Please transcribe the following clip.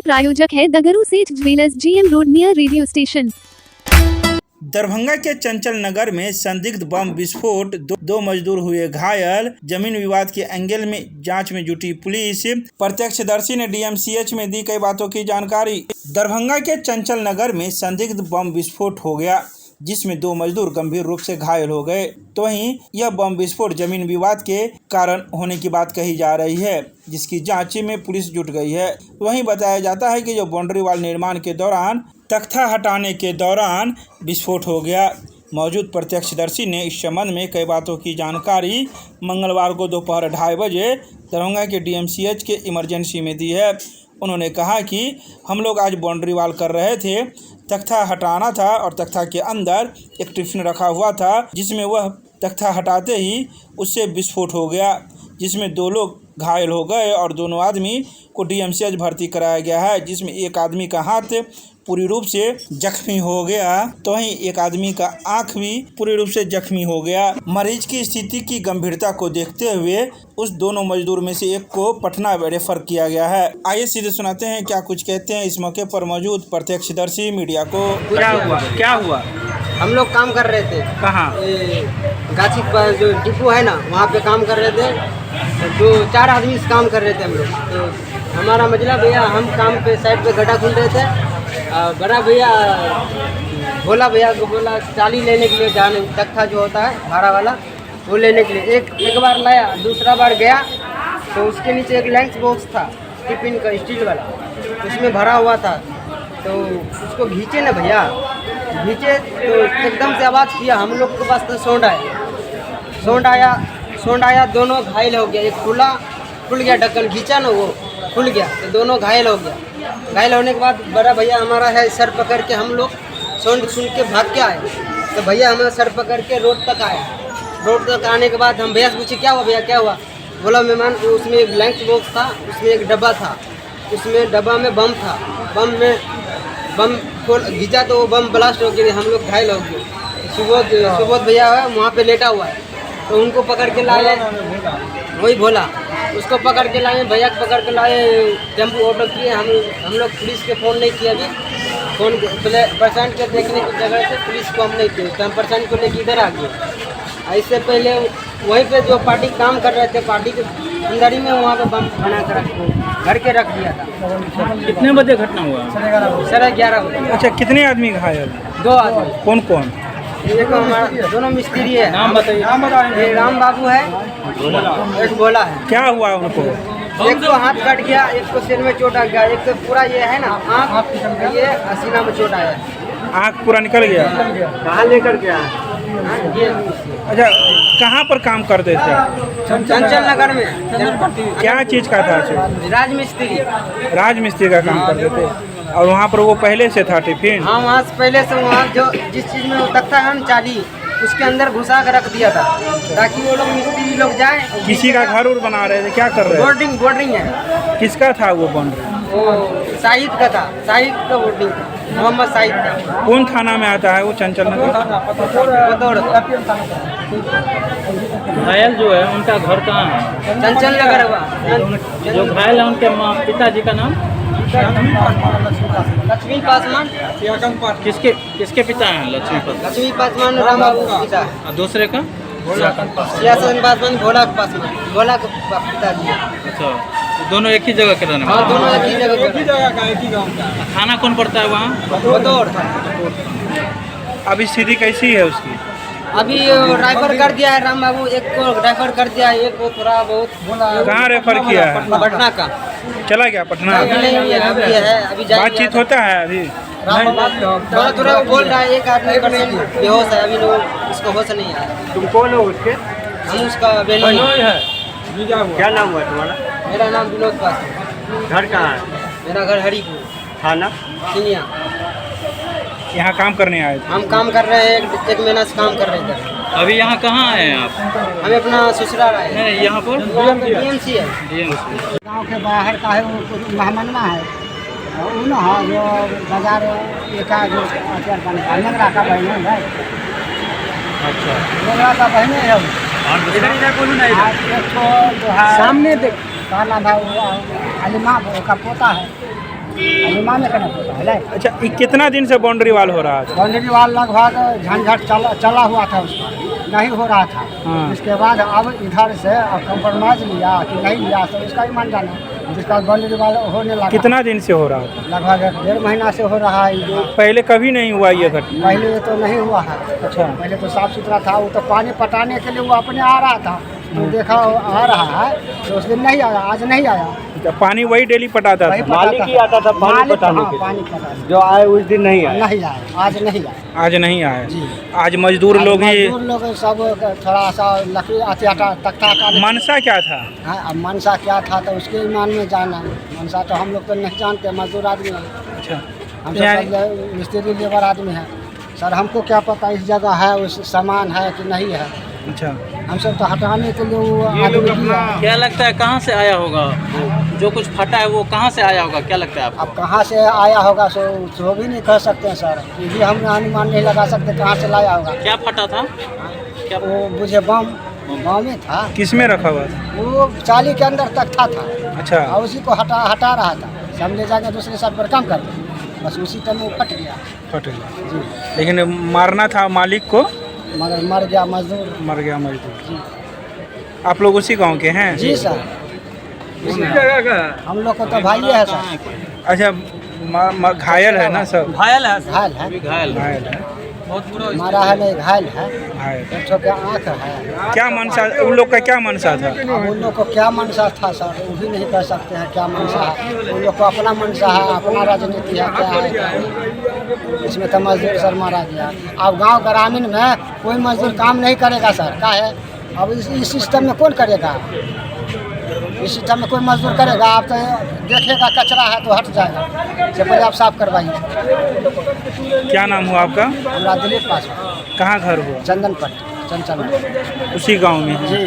प्रायोजक है दगरू सेठ jewellers, GM road near radio station. Darbhanga के चंचल नगर में संदिग्ध बम विस्फोट, दो मजदूर हुए घायल। जमीन विवाद के एंगल में जांच में जुटी पुलिस। प्रत्यक्षदर्शी ने DMCH में दी कई बातों की जानकारी। दरभंगा के चंचल नगर में संदिग्ध बम विस्फोट हो गया, जिसमें 2 मजदूर गंभीर रूप से घायल हो गए। तो वहीं यह बम विस्फोट जमीन विवाद के कारण होने की बात कही जा रही है, जिसकी जांच में पुलिस जुट गई है। वहीं बताया जाता है कि जो बाउंड्री वाल निर्माण के दौरान तख्ता हटाने के दौरान विस्फोट हो गया। मौजूद प्रत्यक्षदर्शी ने इस संबंध में कई बातों की जानकारी मंगलवार को दोपहर 2:30 बजे दरभंगा के DMCH के इमरजेंसी में दी है। उन्होंने कहा कि हम लोग आज बाउंड्री वाल कर रहे थे, तख्ता हटाना था और तख्ता के अंदर एक टिफिन रखा हुआ था, जिसमें वह तख्ता हटाते ही उससे विस्फोट हो गया, जिसमें 2 लोग घायल हो गए और दोनों आदमी को DMCH भर्ती कराया गया है, जिसमें एक आदमी का हाथ पूरी रूप से जख्मी हो गया, तो वहीं एक आदमी का आंख भी पूरी रूप से जख्मी हो गया। मरीज की स्थिति की गंभीरता को देखते हुए उस दोनों मजदूर में से एक को पटना रेफर किया गया है। आइए सीधे सुनाते हैं क्या कुछ कहते हैं इस मौके पर मौजूद प्रत्यक्षदर्शी मीडिया को। क्या हुआ? हम लोग काम कर रहे थे। कहाँ? गाछी पर जो डिपो है ना, वहाँ पे काम कर रहे थे। तो 4 आदमी से काम कर रहे थे हम लोग। तो हमारा मजला भैया, हम काम पे साइड पे गड्ढा खोल रहे थे। बड़ा भैया भोला भैया को बोला चाली लेने के लिए जाने, तख्ता जो होता है भाड़ा वाला, वो लेने के लिए एक बार लाया, दूसरा बार गया तो उसके नीचे एक लंच बॉक्स था टिफिन का, स्टील वाला, उसमें भरा हुआ था। तो उसको घींचे ना भैया, घींचे तो एकदम से आवाज़ किया। हम लोग के पास तो सोंड आया, दोनों घायल हो गया। एक खुल गया ढक्कन, घींचा ना वो खुल गया, तो दोनों घायल हो गया। घायल होने के बाद बड़ा भैया हमारा है, सर पकड़ के हम लोग सोंड सुन के भाग के आए। तो भैया हमें सर पकड़ के रोड तक आए। रोड तक आने के बाद हम भैया से पूछे क्या हुआ भैया, क्या हुआ? बोला मेहमान, उसमें एक लंच बॉक्स था, उसमें एक डब्बा था, उसमें डब्बा में बम था। बम खोल घिंचा तो वो बम ब्लास्ट हो गया, हम लोग घायल हो गए। सुबोध भैया है वहाँ पे लेटा हुआ है, तो उनको पकड़ के लाए, वही भोला, उसको पकड़ के लाए, भैया को पकड़ के लाए, टेम्पो ऑटो किए। हम लोग पुलिस के फ़ोन नहीं किए अभी। फ़ोन पेशेंट के देखने की जगह से पुलिस को हम नहीं किए, तो हम पेशेंट को लेकर इधर आ गए। इससे पहले वहीं पे जो पार्टी काम कर रहे थे, पार्टी के अंदर ही में वहाँ पे बम बना कर घर के रख दिया था। कितने बजे घटना हुआ? 11:30 बजे। अच्छा, कितने आदमी घायल? 2 आदमी। कौन कौन? एक हमारा दोनों मिस्त्री है। नाम बताइए। एक राम बाबू है, एक भोला है। क्या हुआ उनको? एक तो हाथ कट गया, एक को सिर में चोट आ गया, एक तो पूरा ये है ना आँख, ये सीना में चोट आया। आँख पूरा निकल गया? कहाँ लेकर गया? अच्छा, कहाँ पर काम करते थे? चंचल नगर में। क्या चीज़ का था? राजमिस्त्री का काम करते थे। और वहाँ पर वो पहले से था टिफिन? हाँ, वहाँ से पहले से, वहाँ जो जिस चीज़ में वो तख्ता है ना चाली, उसके अंदर घुसा कर रख दिया था, ताकि वो लोग मिस्त्री लोग जाए। किसी का घर उर बना रहे थे? क्या कर रहे थे? बोर्डिंग है। किसका था वो बाउंड्री? वो शाहिद का था, शाहिद का बोर्डिंग था, मोहम्मद शाहिद का। कौन थाना में आता है वो? चंचल नगर। घायल जो है उनका घर कहाँ है? चंचल नगर हुआ। जो घायल है उनके पिताजी का नाम? लक्ष्मी पासवान। किसके पिता हैं? लक्ष्मी पासवान राम बाबू का पिता है। और दूसरे का? सियासन पासवान, भोला पासवान, भोला का पिताजी। अच्छा, दोनों एक ही जगह के रहने वाले? हाँ, दोनों एक ही जगह का, एक ही गाँव का। खाना कौन पड़ता है वहाँ? बतौर। अभी स्थिति कैसी है उसकी? अभी रेफर कर दिया है राम बाबू, एक को रेफर कर दिया है, एक को थोड़ा बहुत। कहाँ रेफर किया है? पटना का। चला गया पटना? अभी नहीं है, अभी है, अभी बातचीत होता है अभी? थोड़ा बोल रहा है। एक आदमी बेहोश है, अभी लोग इसको होश नहीं आया। तुम कौन हो उसके? हम उसका बेनोई है। क्या नाम हुआ तुम्हारा? मेरा नाम विनोद पासवान। घर कहाँ है? मेरा घर हरिपुर, थाना सिनिया। यहाँ काम करने आए थे? हम काम कर रहे हैं, एक महीना से काम कर रहे थे। अभी यहाँ कहाँ आए हैं आप? हमें अपना ससुराल आए। नहीं, यहाँ पर DMC है। गांव के बाहर का है, वो मेहमानमा है। वो ना हाँ, जो बाजार एक जो अचार बनता है, नेगरा का बहने है। अच्छा, नेगरा का बहने है। सामने देख, का नाम है वो अलीमा का पोता है। अनुमान में करना पड़ता है लाइक। अच्छा, ये कितना दिन से बाउंड्री वाल हो रहा था? बाउंड्री वाल लगभग झंझट चला हुआ था, उसका नहीं हो रहा था। हाँ। इसके बाद अब इधर से अब कंप्रोमाइज लिया कि नहीं लिया, तो इसका ही मान जाना। जिसका बाउंड्री वाल होने लगा, कितना दिन से हो रहा था? लगभग 1.5 महीना से हो रहा है ये। पहले कभी नहीं हुआ ये घटना? पहले तो नहीं हुआ है। अच्छा। पहले तो साफ सुथरा था, वो तो पानी पटाने के लिए वो अपने आ रहा था, तो देखा आ रहा है, तो उस दिन नहीं आया, आज नहीं आया। अच्छा, पानी वही डेली पटाता वही था? मालिक ही आता था पानी पटाने के लिए। पानी पटाने जो आए उस दिन नहीं आया, नहीं आया, आज नहीं आया। आज नहीं आया जी। आज मजदूर लोग ही। मजदूर लोग सब थोड़ा सा लकड़ी आटा तख्ता मनसा क्या था? हाँ, अब मनसा क्या था तो उसके ईमान में जाना। मनसा तो हम लोग तो नहीं जानते, मजदूर आदमी है, अच्छा, हम सब मिस्त्री लेबर आदमी है। सर हमको क्या पता इस जगह है, उस सामान है कि नहीं है। अच्छा, हम सब तो हटाने के लिए वो आदमी दिया। क्या लगता है कहाँ से आया होगा? जो कुछ फटा है वो कहाँ से आया होगा, क्या लगता है आपको? अब कहाँ से आया होगा सो भी नहीं कह सकते हैं सर, ये भी हम अनुमान नहीं लगा सकते कहाँ से लाया होगा। क्या फटा था? क्या वो मुझे बम में था। किस में रखा हुआ था? वो चाली के अंदर तख्ता था। अच्छा, और उसी को हटा रहा था, सब ले जाकर दूसरे साइड पर काम करते, बस उसी टाइम वो फट गया। फट गया। जी, लेकिन मारना था मालिक को? मगर मर गया मजदूर। मर गया मजदूर। आप लोग उसी गांव के हैं? जी सर, इसी जगह का हम लोग को तो भाई है सर। अच्छा, घायल है ना सब? घायल है, घायल है, घायल घायल है, बहुत बुरा। मारा है नहीं, घायल है। घायल। एक ठो के आँख है। क्या मनसा उन लोग का, क्या मनसा था? अब उन लोग को क्या मनसा था सर, वो भी नहीं कह सकते हैं क्या मनसा है। उन लोग को अपना मनसा है, अपना राजनीति है, क्या है। इसमें तो मजदूर सर मारा गया। अब गांव ग्रामीण में कोई मजदूर काम नहीं करेगा सर, क्या है। अब इस सिस्टम में कौन करेगा? इस सिस्टम में कोई मजदूर करेगा? आप तो देखेगा कचरा है तो हट जाएगा, इससे पहले आप साफ करवाइए। क्या नाम हुआ आपका? हमारा दिलीप पासवान, कहाँ घर हुआ? चंदनपट्टी, चंचल उसी गांव में है? जी।